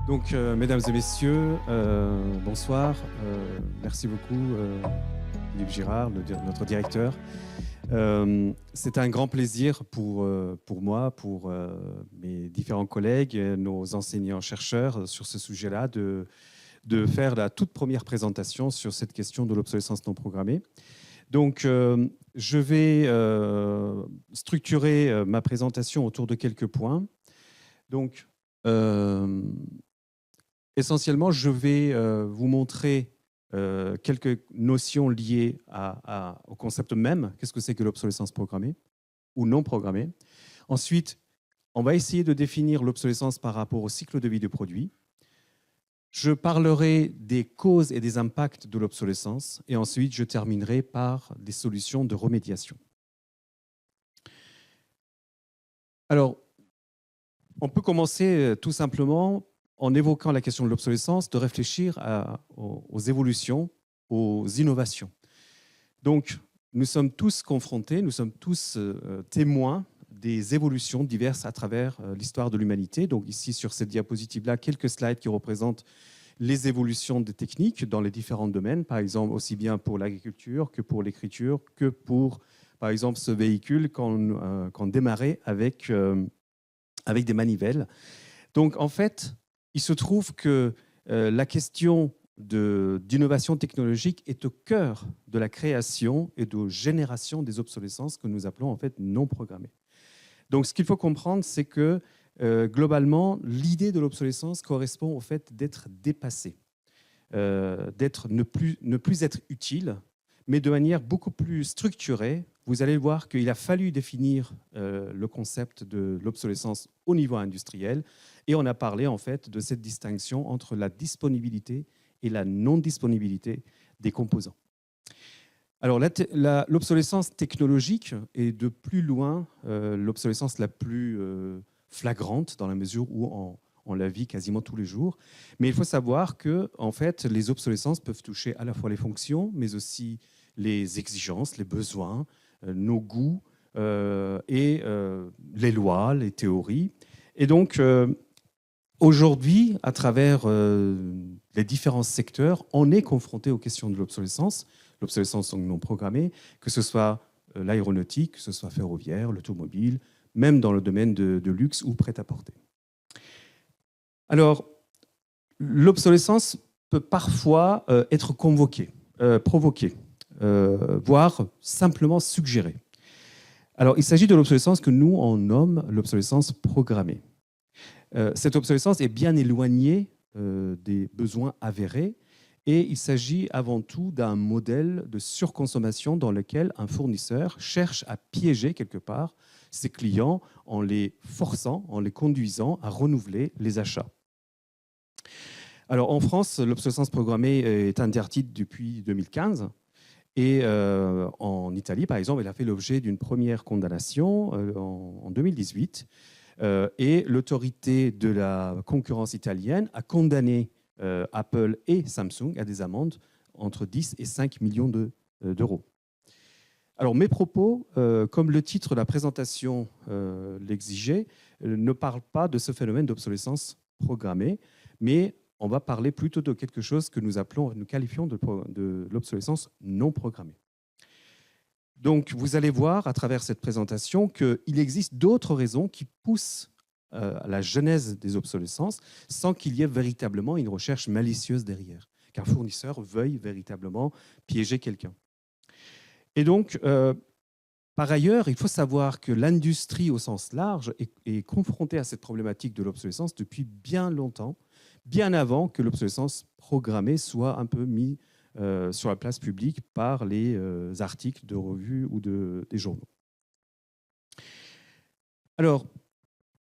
Mesdames et messieurs, bonsoir. Merci beaucoup, Philippe Girard, notre directeur. C'est un grand plaisir pour moi, pour mes différents collègues, nos enseignants-chercheurs sur ce sujet-là, de faire la toute première présentation sur cette question de l'obsolescence non programmée. Donc, je vais structurer ma présentation autour de quelques points. Donc, essentiellement, je vais vous montrer quelques notions liées au concept même. Qu'est-ce que c'est que l'obsolescence programmée ou non programmée? Ensuite, on va essayer de définir l'obsolescence par rapport au cycle de vie du produit. Je parlerai des causes et des impacts de l'obsolescence. Et ensuite, je terminerai par des solutions de remédiation. Alors, on peut commencer tout simplement en évoquant la question de l'obsolescence, de réfléchir aux évolutions, aux innovations. Donc, nous sommes tous confrontés, nous sommes tous témoins des évolutions diverses à travers l'histoire de l'humanité. Donc ici, sur cette diapositive-là, quelques slides qui représentent les évolutions des techniques dans les différents domaines, par exemple aussi bien pour l'agriculture que pour l'écriture, que pour, par exemple, ce véhicule qu'on démarrait avec des manivelles. Donc, en fait, il se trouve que la question d'innovation technologique est au cœur de la création et de génération des obsolescences que nous appelons en fait non programmées. Donc, ce qu'il faut comprendre, c'est que globalement, l'idée de l'obsolescence correspond au fait d'être dépassé, ne plus être utile, mais de manière beaucoup plus structurée. Vous allez voir qu'il a fallu définir le concept de l'obsolescence au niveau industriel, et on a parlé en fait de cette distinction entre la disponibilité et la non-disponibilité des composants. Alors, l'obsolescence technologique est de plus loin l'obsolescence la plus flagrante, dans la mesure où on la vit quasiment tous les jours. Mais il faut savoir que en fait, les obsolescences peuvent toucher à la fois les fonctions, mais aussi les exigences, les besoins, nos goûts et les lois, les théories. Et donc, aujourd'hui, à travers les différents secteurs, on est confronté aux questions de l'obsolescence non programmée, que ce soit l'aéronautique, que ce soit ferroviaire, l'automobile, même dans le domaine de luxe ou prêt-à-porter. Alors, l'obsolescence peut parfois être provoquée, voire simplement suggérée. Alors, il s'agit de l'obsolescence que nous, on nomme l'obsolescence programmée. Cette obsolescence est bien éloignée des besoins avérés, et il s'agit avant tout d'un modèle de surconsommation dans lequel un fournisseur cherche à piéger quelque part ses clients en les forçant, en les conduisant à renouveler les achats. Alors en France, l'obsolescence programmée est interdite depuis 2015. Et en Italie, par exemple, elle a fait l'objet d'une première condamnation en 2018. Et l'autorité de la concurrence italienne a condamné Apple et Samsung à des amendes entre 10 et 5 millions d'euros. Alors mes propos, comme le titre de la présentation l'exigeait, ne parlent pas de ce phénomène d'obsolescence programmée, mais on va parler plutôt de quelque chose que nous qualifions de l'obsolescence non programmée. Donc, vous allez voir à travers cette présentation qu'il existe d'autres raisons qui poussent à la genèse des obsolescences sans qu'il y ait véritablement une recherche malicieuse derrière, qu'un fournisseur veuille véritablement piéger quelqu'un. Et donc, par ailleurs, il faut savoir que l'industrie au sens large est confrontée à cette problématique de l'obsolescence depuis bien longtemps, bien avant que l'obsolescence programmée soit un peu mise sur la place publique par les articles de revues ou des journaux. Alors,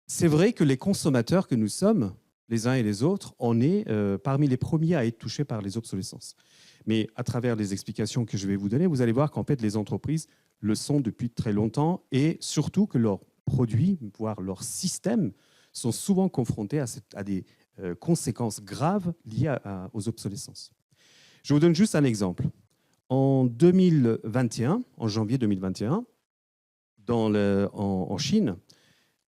c'est vrai que les consommateurs que nous sommes, les uns et les autres, on est parmi les premiers à être touchés par les obsolescences. Mais à travers les explications que je vais vous donner, vous allez voir qu'en fait, les entreprises le sont depuis très longtemps, et surtout que leurs produits, voire leurs systèmes, sont souvent confrontés à des conséquences graves liées aux obsolescences. Je vous donne juste un exemple. En 2021, en janvier 2021, en Chine,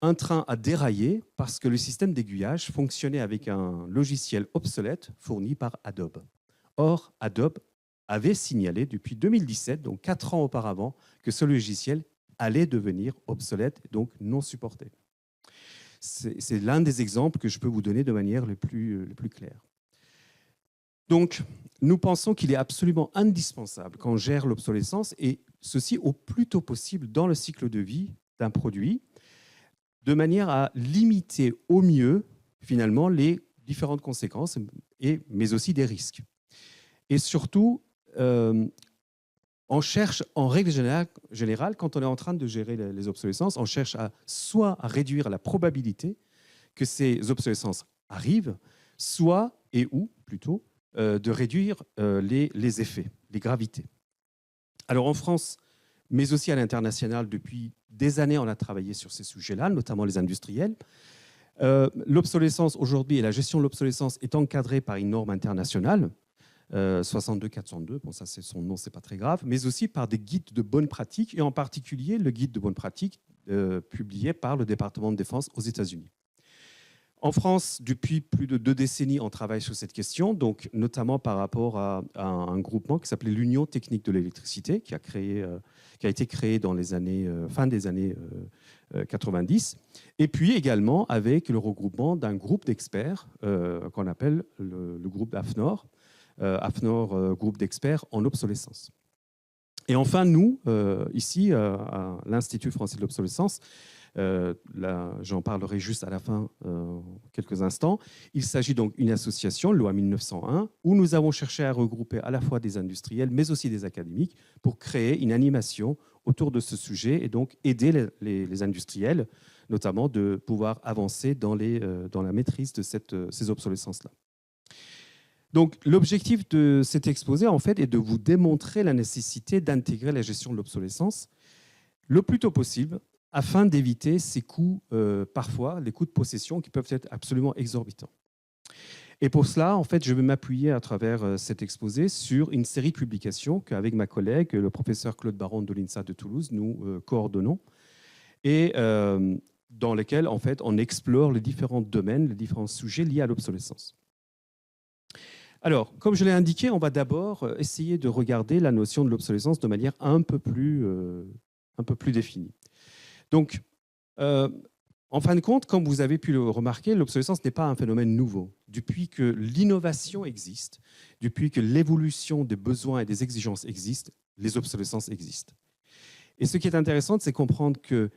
un train a déraillé parce que le système d'aiguillage fonctionnait avec un logiciel obsolète fourni par Adobe. Or, Adobe avait signalé depuis 2017, donc 4 ans auparavant, que ce logiciel allait devenir obsolète, donc non supporté. C'est l'un des exemples que je peux vous donner de manière le plus claire. Donc, nous pensons qu'il est absolument indispensable qu'on gère l'obsolescence, et ceci au plus tôt possible dans le cycle de vie d'un produit, de manière à limiter au mieux, finalement, les différentes conséquences, mais aussi des risques. Et surtout, on cherche, en règle générale, quand on est en train de gérer les obsolescences, on cherche soit à réduire la probabilité que ces obsolescences arrivent, soit, ou plutôt, de réduire les effets, les gravités. Alors en France, mais aussi à l'international, depuis des années, on a travaillé sur ces sujets-là, notamment les industriels. L'obsolescence aujourd'hui et la gestion de l'obsolescence est encadrée par une norme internationale, 62-402, bon ça c'est son nom, c'est pas très grave, mais aussi par des guides de bonnes pratiques, et en particulier le guide de bonnes pratiques publié par le département de défense aux États-Unis. En France, depuis plus de 2 décennies, on travaille sur cette question, donc notamment par rapport à un groupement qui s'appelait l'Union technique de l'électricité, qui a été créé dans les années, fin des années 90, et puis également avec le regroupement d'un groupe d'experts qu'on appelle le groupe AFNOR, groupe d'experts en obsolescence. Et enfin, nous, ici, à l'Institut français de l'obsolescence, j'en parlerai juste à la fin, quelques instants. Il s'agit donc d'une association, loi 1901, où nous avons cherché à regrouper à la fois des industriels, mais aussi des académiques, pour créer une animation autour de ce sujet et donc aider les industriels, notamment, de pouvoir avancer dans la maîtrise de ces obsolescences-là. Donc, l'objectif de cet exposé, en fait, est de vous démontrer la nécessité d'intégrer la gestion de l'obsolescence le plus tôt possible, afin d'éviter ces coûts, parfois, les coûts de possession qui peuvent être absolument exorbitants. Et pour cela, en fait, je vais m'appuyer à travers cet exposé sur une série de publications qu'avec ma collègue, le professeur Claude Baron de l'INSA de Toulouse, nous coordonnons, et dans lesquelles, en fait, on explore les différents domaines, les différents sujets liés à l'obsolescence. Alors, comme je l'ai indiqué, on va d'abord essayer de regarder la notion de l'obsolescence de manière un peu plus définie. Donc, en fin de compte, comme vous avez pu le remarquer, l'obsolescence n'est pas un phénomène nouveau. Depuis que l'innovation existe, depuis que l'évolution des besoins et des exigences existe, les obsolescences existent. Et ce qui est intéressant, c'est comprendre que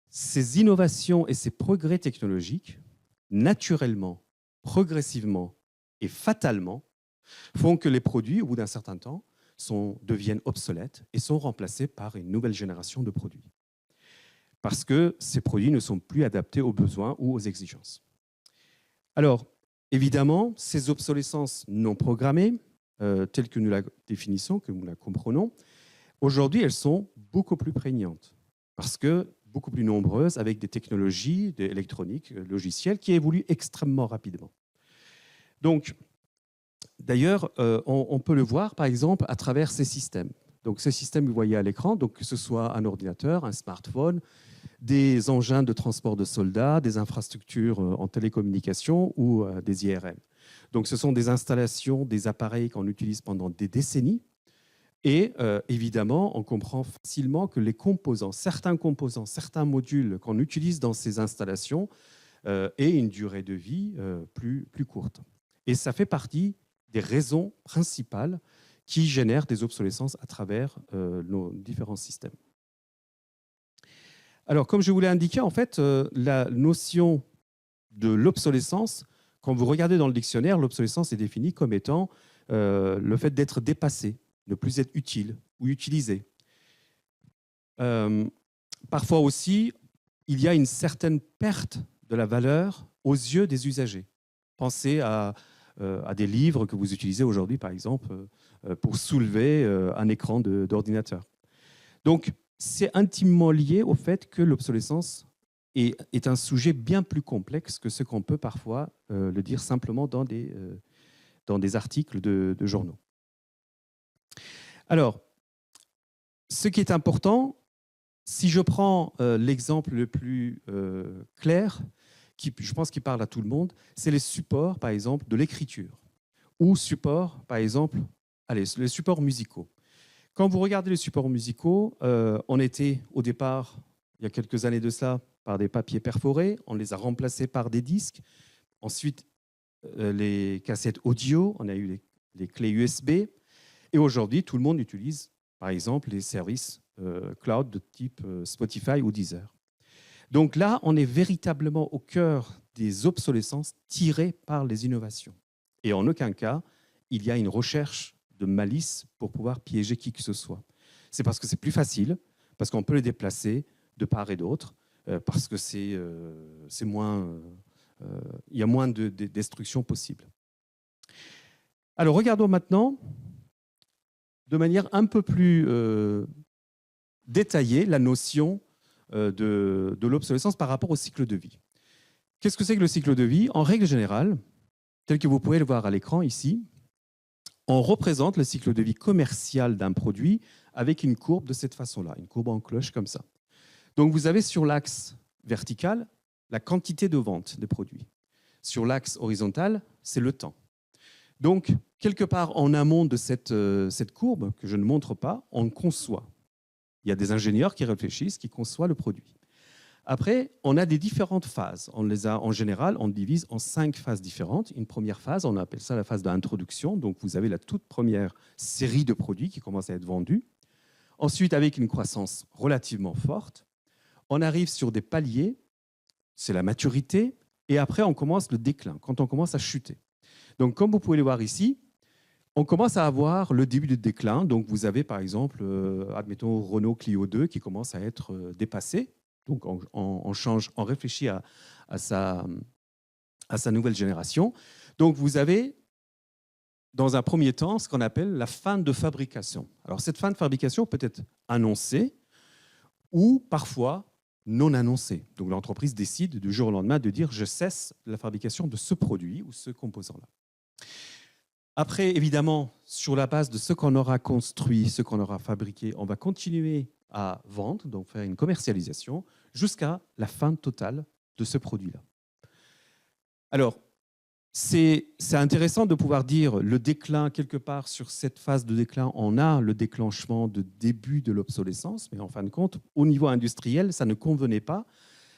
ces innovations et ces progrès technologiques, naturellement, progressivement et fatalement, font que les produits, au bout d'un certain temps, deviennent obsolètes et sont remplacés par une nouvelle génération de produits. Parce que ces produits ne sont plus adaptés aux besoins ou aux exigences. Alors, évidemment, ces obsolescences non programmées, telles que nous la définissons, que nous la comprenons, aujourd'hui, elles sont beaucoup plus prégnantes, parce que beaucoup plus nombreuses, avec des technologies électroniques, logicielles, qui évoluent extrêmement rapidement. Donc, d'ailleurs, on peut le voir, par exemple, à travers ces systèmes. Donc, ces systèmes que vous voyez à l'écran, donc que ce soit un ordinateur, un smartphone, des engins de transport de soldats, des infrastructures en télécommunication ou des IRM. Donc, ce sont des installations, des appareils qu'on utilise pendant des décennies. Et évidemment, on comprend facilement que les composants, certains modules qu'on utilise dans ces installations aient une durée de vie plus courte. Et ça fait partie des raisons principales qui génèrent des obsolescences à travers nos différents systèmes. Alors, comme je vous l'ai indiqué, en fait, la notion de l'obsolescence, quand vous regardez dans le dictionnaire, l'obsolescence est définie comme étant le fait d'être dépassé, ne plus être utile ou utilisé. Parfois aussi, il y a une certaine perte de la valeur aux yeux des usagers. Pensez à des livres que vous utilisez aujourd'hui, par exemple, pour soulever un écran d'ordinateur. Donc, c'est intimement lié au fait que l'obsolescence est un sujet bien plus complexe que ce qu'on peut parfois le dire simplement dans des articles de journaux. Alors, ce qui est important, Si je prends l'exemple le plus clair, je pense qu'il parle à tout le monde, c'est les supports, par exemple, de l'écriture, ou supports, par exemple, allez, les supports musicaux. Quand vous regardez les supports musicaux, on était au départ, il y a quelques années de cela, par des papiers perforés, on les a remplacés par des disques. Ensuite, les cassettes audio, on a eu les clés USB. Et aujourd'hui, tout le monde utilise, par exemple, les services cloud de type Spotify ou Deezer. Donc là, on est véritablement au cœur des obsolescences tirées par les innovations. Et en aucun cas, il y a une recherche de malice pour pouvoir piéger qui que ce soit. C'est parce que c'est plus facile, parce qu'on peut les déplacer de part et d'autre, parce que c'est moins, il y a moins de destruction possible. Alors regardons maintenant de manière un peu plus détaillée la notion de l'obsolescence par rapport au cycle de vie. Qu'est-ce que c'est que le cycle de vie? En règle générale, tel que vous pouvez le voir à l'écran ici, on représente le cycle de vie commercial d'un produit avec une courbe de cette façon-là, une courbe en cloche comme ça. Donc vous avez sur l'axe vertical la quantité de vente des produits. Sur l'axe horizontal, c'est le temps. Donc, quelque part en amont de cette courbe, que je ne montre pas, on conçoit. Il y a des ingénieurs qui réfléchissent, qui conçoivent le produit. Après, on a des différentes phases. En général, on divise en 5 phases différentes. Une première phase, on appelle ça la phase d'introduction. Donc, vous avez la toute première série de produits qui commencent à être vendus. Ensuite, avec une croissance relativement forte, on arrive sur des paliers, c'est la maturité, et après, on commence le déclin, quand on commence à chuter. Donc, comme vous pouvez le voir ici, on commence à avoir le début du déclin. Donc, vous avez par exemple, admettons, Renault Clio 2 qui commence à être dépassé. Donc, on réfléchit à sa nouvelle génération. Donc, vous avez, dans un premier temps, ce qu'on appelle la fin de fabrication. Alors, cette fin de fabrication peut être annoncée ou parfois non annoncée. Donc, l'entreprise décide du jour au lendemain de dire « je cesse la fabrication de ce produit ou ce composant-là ». Après, évidemment, sur la base de ce qu'on aura construit, ce qu'on aura fabriqué, on va continuer à vendre, donc faire une commercialisation, jusqu'à la fin totale de ce produit-là. Alors, c'est intéressant de pouvoir dire le déclin, quelque part, sur cette phase de déclin, on a le déclenchement de début de l'obsolescence, mais en fin de compte, au niveau industriel, ça ne convenait pas,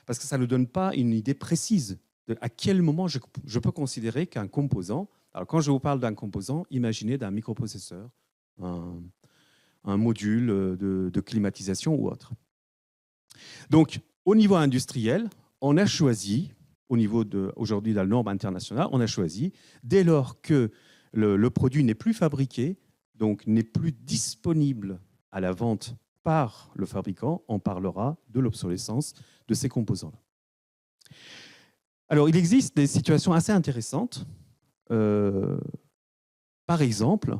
parce que ça ne donne pas une idée précise de à quel moment je peux considérer qu'un composant. Alors, quand je vous parle d'un composant, imaginez d'un microprocesseur, un module de climatisation ou autre. Donc, au niveau industriel, on a choisi, au niveau aujourd'hui de la norme internationale, on a choisi, dès lors que le produit n'est plus fabriqué, donc n'est plus disponible à la vente par le fabricant, on parlera de l'obsolescence de ces composants-là. Alors, il existe des situations assez intéressantes. Par exemple,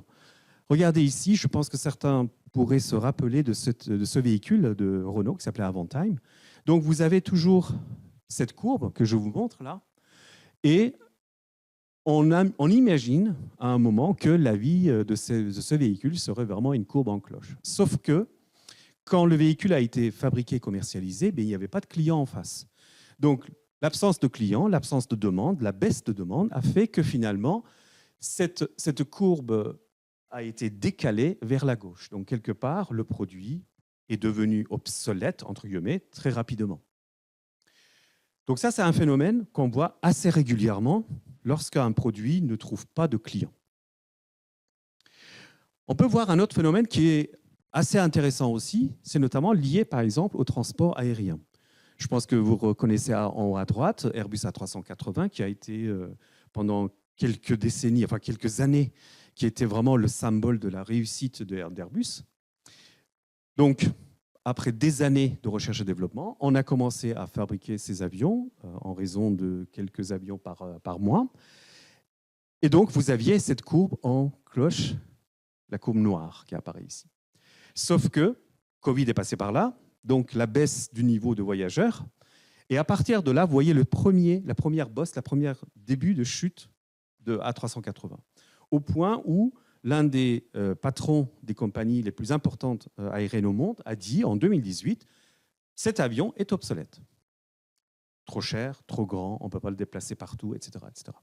regardez ici, je pense que certains pourraient se rappeler de ce véhicule de Renault qui s'appelait Avantime. Donc vous avez toujours cette courbe que je vous montre là, et on imagine à un moment que la vie de ce véhicule serait vraiment une courbe en cloche. Sauf que quand le véhicule a été fabriqué et commercialisé, il n'y avait pas de client en face. Donc l'absence de clients, l'absence de demande, la baisse de demande a fait que finalement, cette courbe a été décalée vers la gauche. Donc, quelque part, le produit est devenu obsolète, entre guillemets, très rapidement. Donc ça, c'est un phénomène qu'on voit assez régulièrement lorsqu'un produit ne trouve pas de client. On peut voir un autre phénomène qui est assez intéressant aussi, c'est notamment lié, par exemple, au transport aérien. Je pense que vous reconnaissez en haut à droite Airbus A380 qui a été pendant quelques décennies, enfin quelques années, qui était vraiment le symbole de la réussite d'Airbus. Donc, après des années de recherche et développement, on a commencé à fabriquer ces avions en raison de quelques avions par mois. Et donc, vous aviez cette courbe en cloche, la courbe noire qui apparaît ici. Sauf que Covid est passé par là, donc la baisse du niveau de voyageurs. Et à partir de là, vous voyez la première bosse, le premier début de chute de A380. Au point où l'un des patrons des compagnies les plus importantes aériennes au monde a dit en 2018, cet avion est obsolète. Trop cher, trop grand, on ne peut pas le déplacer partout, etc., etc.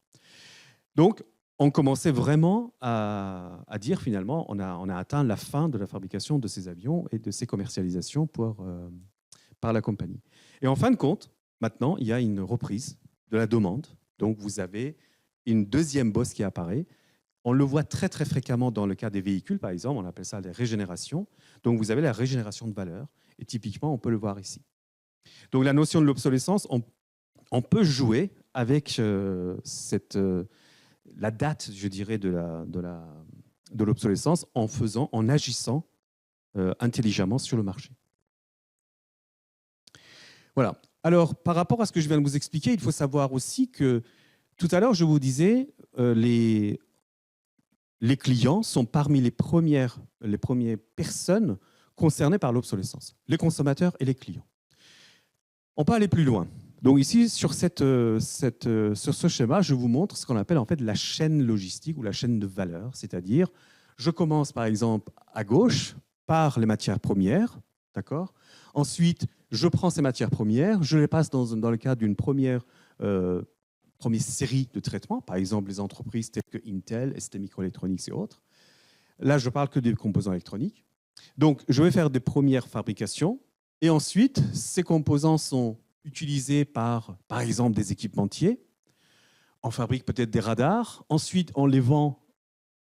Donc, on commençait vraiment à dire finalement, on a atteint la fin de la fabrication de ces avions et de ces commercialisations par la compagnie. Et en fin de compte, maintenant, il y a une reprise de la demande. Donc, vous avez une deuxième bosse qui apparaît. On le voit très, très fréquemment dans le cas des véhicules, par exemple. On appelle ça la régénération. Donc, vous avez la régénération de valeur. Et typiquement, on peut le voir ici. Donc, la notion de l'obsolescence, on peut jouer avec la date, je dirais, de l'obsolescence en agissant intelligemment sur le marché. Voilà. Alors, par rapport à ce que je viens de vous expliquer, il faut savoir aussi que tout à l'heure, je vous disais, les clients sont parmi les premières personnes concernées par l'obsolescence, les consommateurs et les clients. On peut aller plus loin. Donc ici, sur ce schéma, je vous montre ce qu'on appelle en fait la chaîne logistique ou la chaîne de valeur, c'est-à-dire, je commence par exemple à gauche par les matières premières, d'accord ? Ensuite, je prends ces matières premières, je les passe dans le cadre d'une première série de traitements, par exemple les entreprises telles que Intel, ST Microelectronics et autres. Là, je ne parle que des composants électroniques. Donc, je vais faire des premières fabrications et ensuite, ces composants sont utilisés par exemple, des équipementiers. On fabrique peut-être des radars. Ensuite, on les vend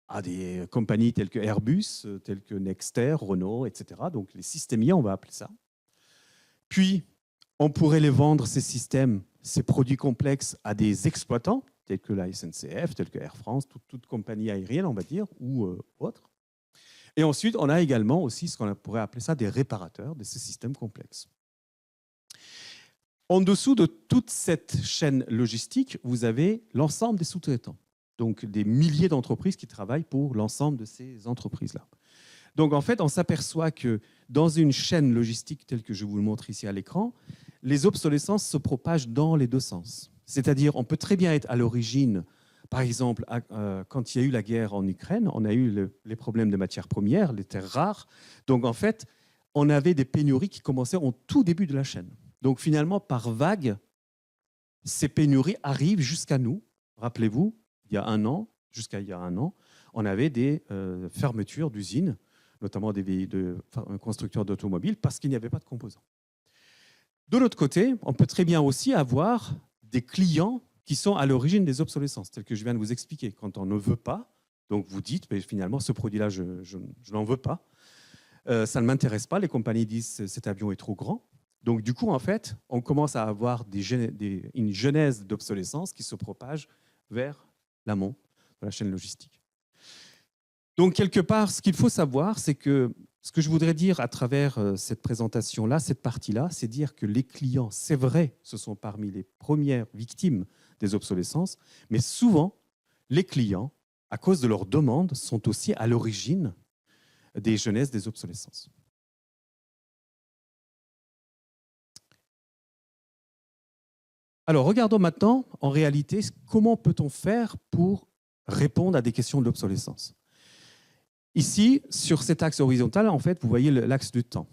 à des compagnies telles que Airbus, telles que Nexter, Renault, etc. Donc, les systémiers, on va appeler ça. Puis, on pourrait les vendre, ces systèmes, ces produits complexes, à des exploitants, tels que la SNCF, tels que Air France, toute compagnie aérienne, on va dire, ou autre. Et ensuite, on a également aussi ce qu'on pourrait appeler ça des réparateurs de ces systèmes complexes. En dessous de toute cette chaîne logistique, vous avez l'ensemble des sous-traitants, donc des milliers d'entreprises qui travaillent pour l'ensemble de ces entreprises-là. Donc en fait, on s'aperçoit que dans une chaîne logistique telle que je vous le montre ici à l'écran, les obsolescences se propagent dans les deux sens. C'est-à-dire, on peut très bien être à l'origine, par exemple, quand il y a eu la guerre en Ukraine, on a eu les problèmes de matières premières, les terres rares. Donc en fait, on avait des pénuries qui commençaient au tout début de la chaîne. Donc finalement, par vague, ces pénuries arrivent jusqu'à nous. Rappelez-vous, jusqu'à il y a un an, on avait des fermetures d'usines, notamment de constructeurs d'automobiles, parce qu'il n'y avait pas de composants. De l'autre côté, on peut très bien aussi avoir des clients qui sont à l'origine des obsolescences, telles que je viens de vous expliquer. Quand on ne veut pas, donc vous dites, mais finalement, ce produit-là, je n'en veux pas, ça ne m'intéresse pas, les compagnies disent cet avion est trop grand. Donc du coup, en fait, on commence à avoir une genèse d'obsolescence qui se propage vers l'amont de la chaîne logistique. Donc quelque part, ce qu'il faut savoir, c'est que ce que je voudrais dire à travers cette présentation-là, cette partie-là, c'est dire que les clients, c'est vrai, ce sont parmi les premières victimes des obsolescences, mais souvent, les clients, à cause de leurs demandes, sont aussi à l'origine des genèses des obsolescences. Alors, regardons maintenant, en réalité, comment peut-on faire pour répondre à des questions de l'obsolescence. Ici, sur cet axe horizontal, en fait, vous voyez l'axe du temps.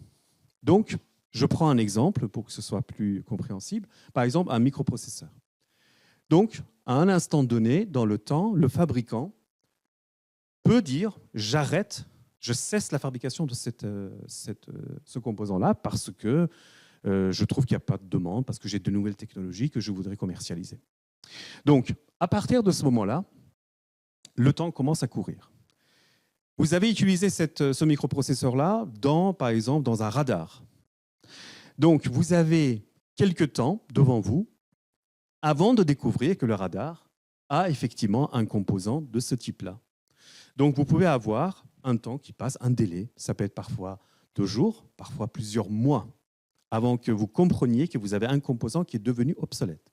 Donc, je prends un exemple pour que ce soit plus compréhensible. Par exemple, un microprocesseur. Donc, à un instant donné, dans le temps, le fabricant peut dire « j'arrête, je cesse la fabrication de ce composant-là parce que je trouve qu'il n'y a pas de demande, parce que j'ai de nouvelles technologies que je voudrais commercialiser. » Donc, à partir de ce moment-là, le temps commence à courir. Vous avez utilisé ce microprocesseur-là, par exemple, dans un radar. Donc, vous avez quelques temps devant vous avant de découvrir que le radar a effectivement un composant de ce type-là. Donc, vous pouvez avoir un temps qui passe, un délai. Ça peut être parfois 2 jours, parfois plusieurs mois, avant que vous compreniez que vous avez un composant qui est devenu obsolète.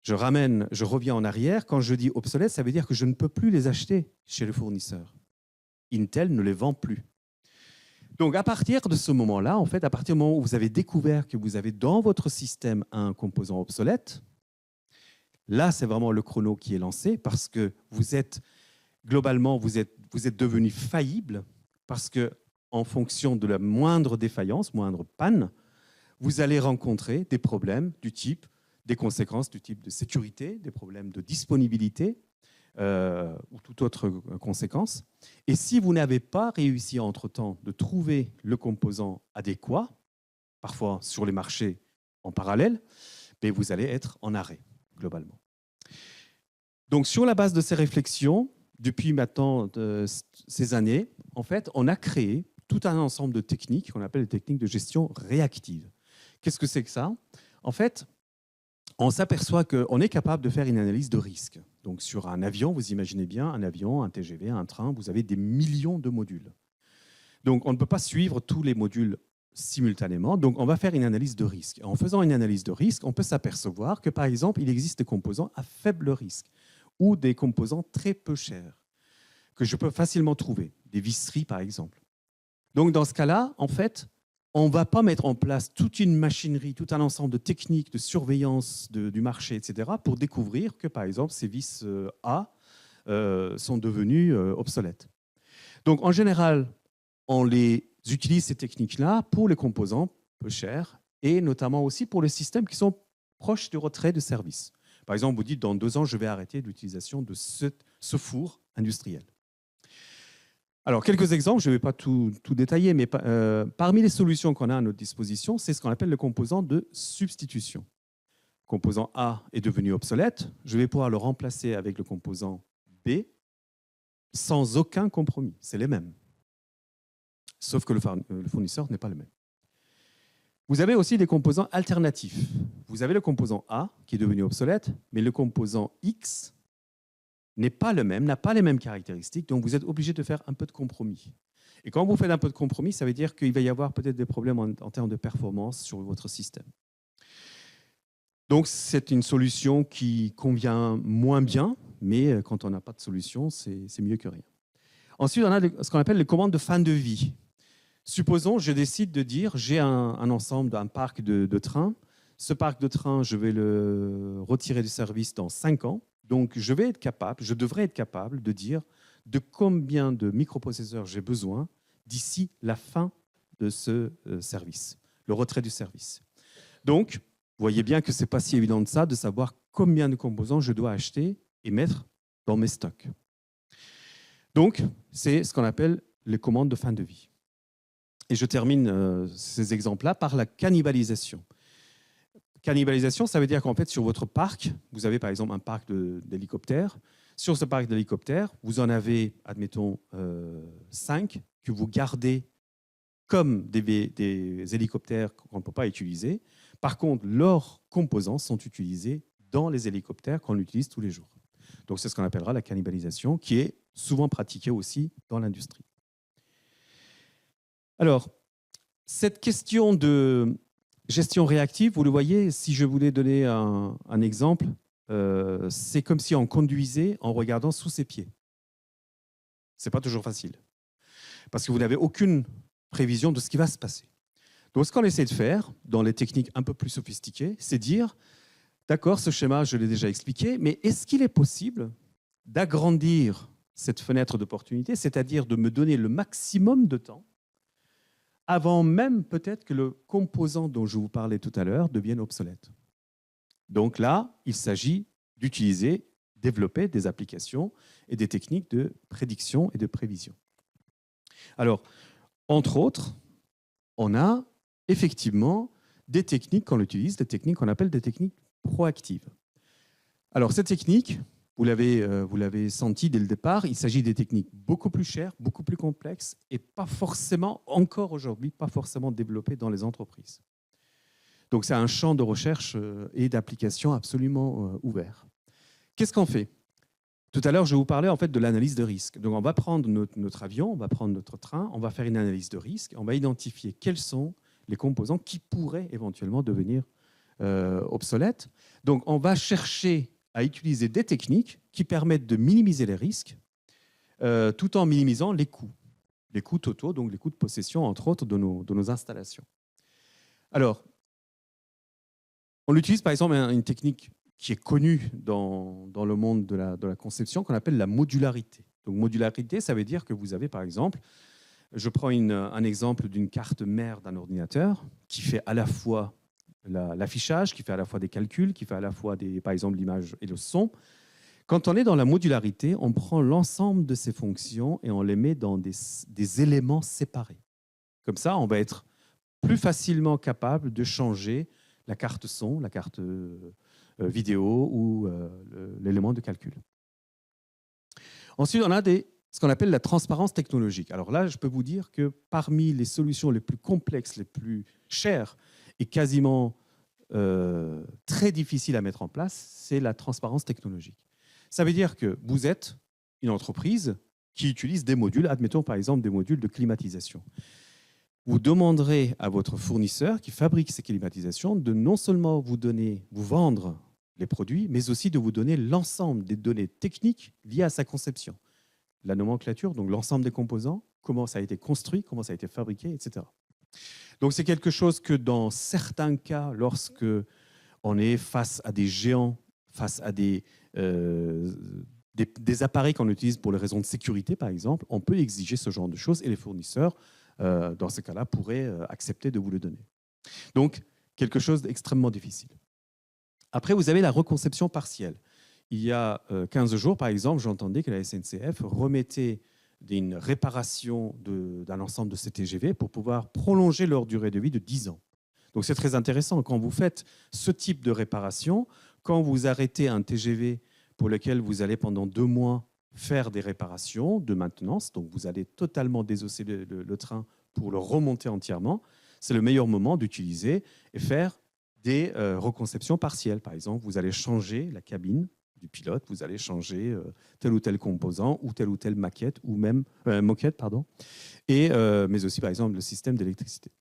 Je reviens en arrière. Quand je dis obsolète, ça veut dire que je ne peux plus les acheter chez le fournisseur. Intel ne les vend plus. Donc, à partir de ce moment-là, en fait, à partir du moment où vous avez découvert que vous avez dans votre système un composant obsolète, là, c'est vraiment le chrono qui est lancé parce que globalement, vous êtes devenu faillible parce que, en fonction de la moindre défaillance, moindre panne, vous allez rencontrer des problèmes du type, des conséquences du type de sécurité, des problèmes de disponibilité ou toute autre conséquence. Et si vous n'avez pas réussi entre-temps de trouver le composant adéquat, parfois sur les marchés en parallèle, ben vous allez être en arrêt, globalement. Donc, sur la base de ces réflexions, depuis maintenant ces années, en fait, on a créé tout un ensemble de techniques qu'on appelle les techniques de gestion réactive. Qu'est-ce que c'est que ça? En fait, on s'aperçoit qu'on est capable de faire une analyse de risque. Donc, sur un avion, vous imaginez bien, un avion, un TGV, un train, vous avez des millions de modules. Donc, on ne peut pas suivre tous les modules simultanément. Donc, on va faire une analyse de risque. En faisant une analyse de risque, on peut s'apercevoir que, par exemple, il existe des composants à faible risque ou des composants très peu chers que je peux facilement trouver, des visseries, par exemple. Donc, dans ce cas-là, en fait, on ne va pas mettre en place toute une machinerie, tout un ensemble de techniques de surveillance du marché, etc., pour découvrir que, par exemple, ces vis A sont devenues obsolètes. Donc, en général, on les utilise, ces techniques-là, pour les composants peu chers et notamment aussi pour les systèmes qui sont proches du retrait de service. Par exemple, vous dites, dans 2 ans, je vais arrêter l'utilisation de ce four industriel. Alors, quelques exemples, je ne vais pas tout détailler, mais parmi les solutions qu'on a à notre disposition, c'est ce qu'on appelle le composant de substitution. Le composant A est devenu obsolète, je vais pouvoir le remplacer avec le composant B sans aucun compromis, c'est les mêmes. Sauf que le fournisseur n'est pas le même. Vous avez aussi des composants alternatifs. Vous avez le composant A qui est devenu obsolète, mais le composant X n'est pas le même, n'a pas les mêmes caractéristiques, donc vous êtes obligé de faire un peu de compromis. Et quand vous faites un peu de compromis, ça veut dire qu'il va y avoir peut-être des problèmes en termes de performance sur votre système. Donc c'est une solution qui convient moins bien, mais quand on n'a pas de solution, c'est mieux que rien. Ensuite, on a ce qu'on appelle les commandes de fin de vie. Supposons, je décide de dire, j'ai un ensemble, un parc de trains. Ce parc de trains, je vais le retirer du service dans 5 ans. Donc, je devrais être capable de dire de combien de microprocesseurs j'ai besoin d'ici la fin de ce service, le retrait du service. Donc, vous voyez bien que ce n'est pas si évident de ça, de savoir combien de composants je dois acheter et mettre dans mes stocks. Donc, c'est ce qu'on appelle les commandes de fin de vie. Et je termine ces exemples-là par la cannibalisation. Cannibalisation, ça veut dire qu'en fait, sur votre parc, vous avez par exemple un parc d'hélicoptères. Sur ce parc d'hélicoptères, vous en avez, admettons, 5 que vous gardez comme des hélicoptères qu'on ne peut pas utiliser. Par contre, leurs composants sont utilisés dans les hélicoptères qu'on utilise tous les jours. Donc, c'est ce qu'on appellera la cannibalisation, qui est souvent pratiquée aussi dans l'industrie. Alors, cette question de gestion réactive, vous le voyez, si je voulais donner un exemple, c'est comme si on conduisait en regardant sous ses pieds. Ce n'est pas toujours facile, parce que vous n'avez aucune prévision de ce qui va se passer. Donc, ce qu'on essaie de faire, dans les techniques un peu plus sophistiquées, c'est dire, d'accord, ce schéma, je l'ai déjà expliqué, mais est-ce qu'il est possible d'agrandir cette fenêtre d'opportunité, c'est-à-dire de me donner le maximum de temps avant même peut-être que le composant dont je vous parlais tout à l'heure devienne obsolète. Donc là, il s'agit d'utiliser, développer des applications et des techniques de prédiction et de prévision. Alors, entre autres, on a effectivement des techniques qu'on utilise, des techniques qu'on appelle des techniques proactives. Alors, ces techniques, vous l'avez senti dès le départ, il s'agit des techniques beaucoup plus chères, beaucoup plus complexes et pas forcément, encore aujourd'hui, pas forcément développées dans les entreprises. Donc c'est un champ de recherche et d'application absolument ouvert. Qu'est-ce qu'on fait? Tout à l'heure, je vous parlais en fait de l'analyse de risque. Donc on va prendre notre avion, on va prendre notre train, on va faire une analyse de risque, on va identifier quels sont les composants qui pourraient éventuellement devenir obsolètes. Donc on va chercher à utiliser des techniques qui permettent de minimiser les risques tout en minimisant les coûts totaux, donc les coûts de possession, entre autres, de nos installations. Alors, on utilise par exemple une technique qui est connue dans le monde de la conception qu'on appelle la modularité. Donc, modularité, ça veut dire que vous avez par exemple Je prends un exemple d'une carte mère d'un ordinateur qui fait à la fois l'affichage, qui fait à la fois des calculs, qui fait à la fois, par exemple, l'image et le son. Quand on est dans la modularité, on prend l'ensemble de ces fonctions et on les met dans des éléments séparés. Comme ça, on va être plus facilement capable de changer la carte son, la carte vidéo ou l'élément de calcul. Ensuite, on a ce qu'on appelle la transparence technologique. Alors là, je peux vous dire que parmi les solutions les plus complexes, les plus chères et quasiment très difficiles à mettre en place, c'est la transparence technologique. Ça veut dire que vous êtes une entreprise qui utilise des modules, admettons par exemple des modules de climatisation. Vous demanderez à votre fournisseur qui fabrique ces climatisations de non seulement vous vendre les produits, mais aussi de vous donner l'ensemble des données techniques liées à sa conception. La nomenclature, donc l'ensemble des composants, comment ça a été construit, comment ça a été fabriqué, etc. Donc c'est quelque chose que dans certains cas, lorsque on est face à des géants, face à des appareils qu'on utilise pour les raisons de sécurité, par exemple, on peut exiger ce genre de choses et les fournisseurs, dans ce cas-là, pourraient accepter de vous le donner. Donc, quelque chose d'extrêmement difficile. Après, vous avez la reconception partielle. Il y a 15 jours, par exemple, j'entendais que la SNCF remettait une réparation d'un ensemble de ces TGV pour pouvoir prolonger leur durée de vie de 10 ans. Donc c'est très intéressant. Quand vous faites ce type de réparation, quand vous arrêtez un TGV pour lequel vous allez pendant 2 mois faire des réparations de maintenance, donc vous allez totalement désosser le train pour le remonter entièrement, c'est le meilleur moment d'utiliser et faire des reconceptions partielles. Par exemple, vous allez changer la cabine du pilote, vous allez changer tel ou tel composant ou telle maquette, ou même moquette, pardon, mais aussi par exemple le système d'électricité.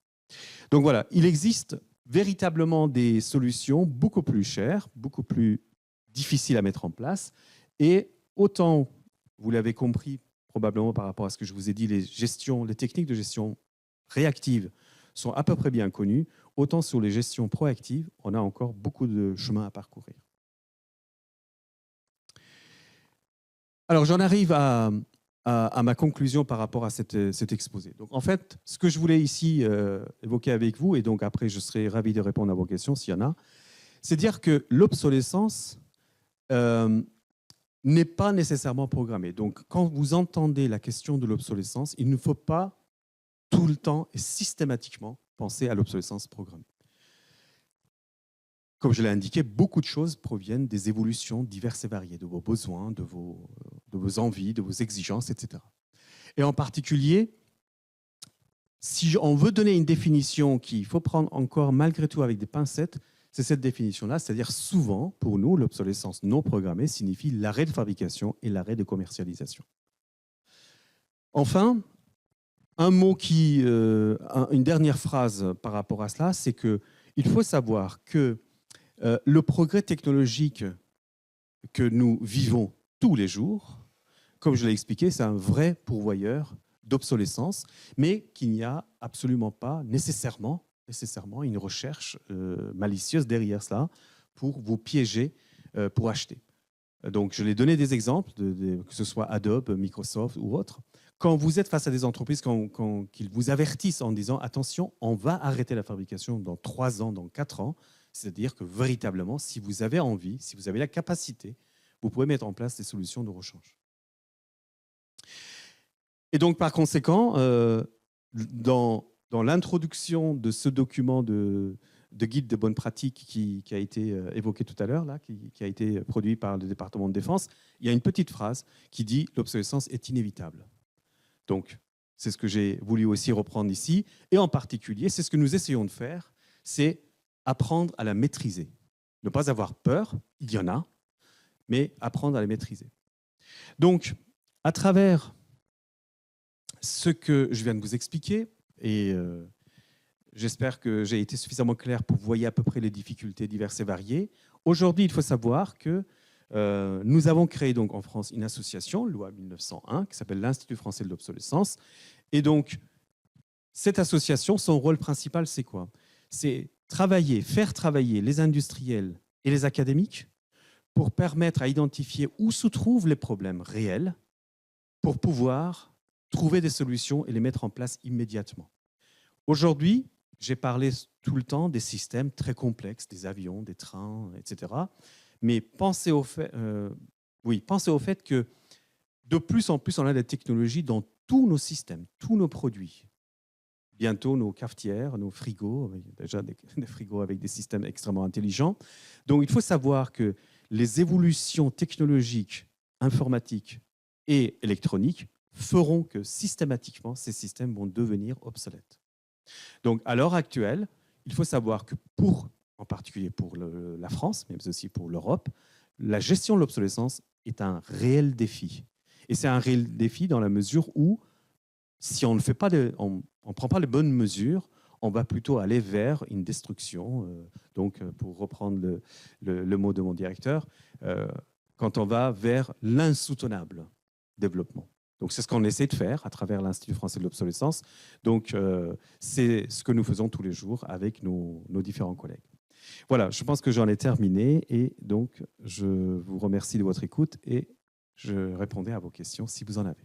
Donc voilà, il existe véritablement des solutions beaucoup plus chères, beaucoup plus difficiles à mettre en place, et autant, vous l'avez compris probablement par rapport à ce que je vous ai dit, les techniques de gestion réactive sont à peu près bien connues, autant sur les gestions proactives, on a encore beaucoup de chemin à parcourir. Alors, j'en arrive à ma conclusion par rapport à cet exposé. Donc, en fait, ce que je voulais ici évoquer avec vous, et donc après, je serai ravi de répondre à vos questions s'il y en a, c'est dire que l'obsolescence n'est pas nécessairement programmée. Donc, quand vous entendez la question de l'obsolescence, il ne faut pas tout le temps et systématiquement penser à l'obsolescence programmée. Comme je l'ai indiqué, beaucoup de choses proviennent des évolutions diverses et variées, de vos besoins, de vos envies, de vos exigences, etc. Et en particulier, si on veut donner une définition qu'il faut prendre encore malgré tout avec des pincettes, c'est cette définition-là, c'est-à-dire souvent, pour nous, l'obsolescence non programmée signifie l'arrêt de fabrication et l'arrêt de commercialisation. Enfin, une dernière phrase par rapport à cela, c'est qu'il faut savoir que le progrès technologique que nous vivons tous les jours, comme je l'ai expliqué, c'est un vrai pourvoyeur d'obsolescence, mais qu'il n'y a absolument pas nécessairement une recherche malicieuse derrière cela pour vous piéger pour acheter. Donc, je l'ai donné des exemples, que ce soit Adobe, Microsoft ou autres. Quand vous êtes face à des entreprises qu'ils vous avertissent en disant « Attention, on va arrêter la fabrication dans 3 ans, dans 4 ans », c'est-à-dire que véritablement, si vous avez envie, si vous avez la capacité, vous pouvez mettre en place des solutions de rechange. Et donc, par conséquent, dans l'introduction de ce document de guide de bonnes pratiques qui a été évoqué tout à l'heure, qui a été produit par le département de défense, il y a une petite phrase qui dit « L'obsolescence est inévitable ». Donc, c'est ce que j'ai voulu aussi reprendre ici. Et en particulier, c'est ce que nous essayons de faire, c'est apprendre à la maîtriser. Ne pas avoir peur, il y en a, mais apprendre à la maîtriser. Donc, à travers ce que je viens de vous expliquer, et j'espère que j'ai été suffisamment clair pour que vous voyez à peu près les difficultés diverses et variées. Aujourd'hui, il faut savoir que nous avons créé donc en France une association, loi 1901, qui s'appelle l'Institut français de l'obsolescence. Et donc, cette association, son rôle principal, c'est quoi? C'est faire travailler les industriels et les académiques pour permettre à identifier où se trouvent les problèmes réels pour pouvoir trouver des solutions et les mettre en place immédiatement. Aujourd'hui, j'ai parlé tout le temps des systèmes très complexes, des avions, des trains, etc. Mais pensez au fait que de plus en plus, on a des technologies dans tous nos systèmes, tous nos produits. Bientôt, nos cafetières, nos frigos, déjà des frigos avec des systèmes extrêmement intelligents. Donc, il faut savoir que les évolutions technologiques, informatiques et électroniques feront que systématiquement, ces systèmes vont devenir obsolètes. Donc, à l'heure actuelle, il faut savoir que en particulier pour la France, mais aussi pour l'Europe, la gestion de l'obsolescence est un réel défi. Et c'est un réel défi dans la mesure où, si on ne fait pas on prend pas les bonnes mesures, on va plutôt aller vers une destruction. Donc, pour reprendre le mot de mon directeur, quand on va vers l'insoutenable développement. Donc, c'est ce qu'on essaie de faire à travers l'Institut français de l'obsolescence. Donc, c'est ce que nous faisons tous les jours avec nos différents collègues. Voilà, je pense que j'en ai terminé et donc je vous remercie de votre écoute et je répondrai à vos questions si vous en avez.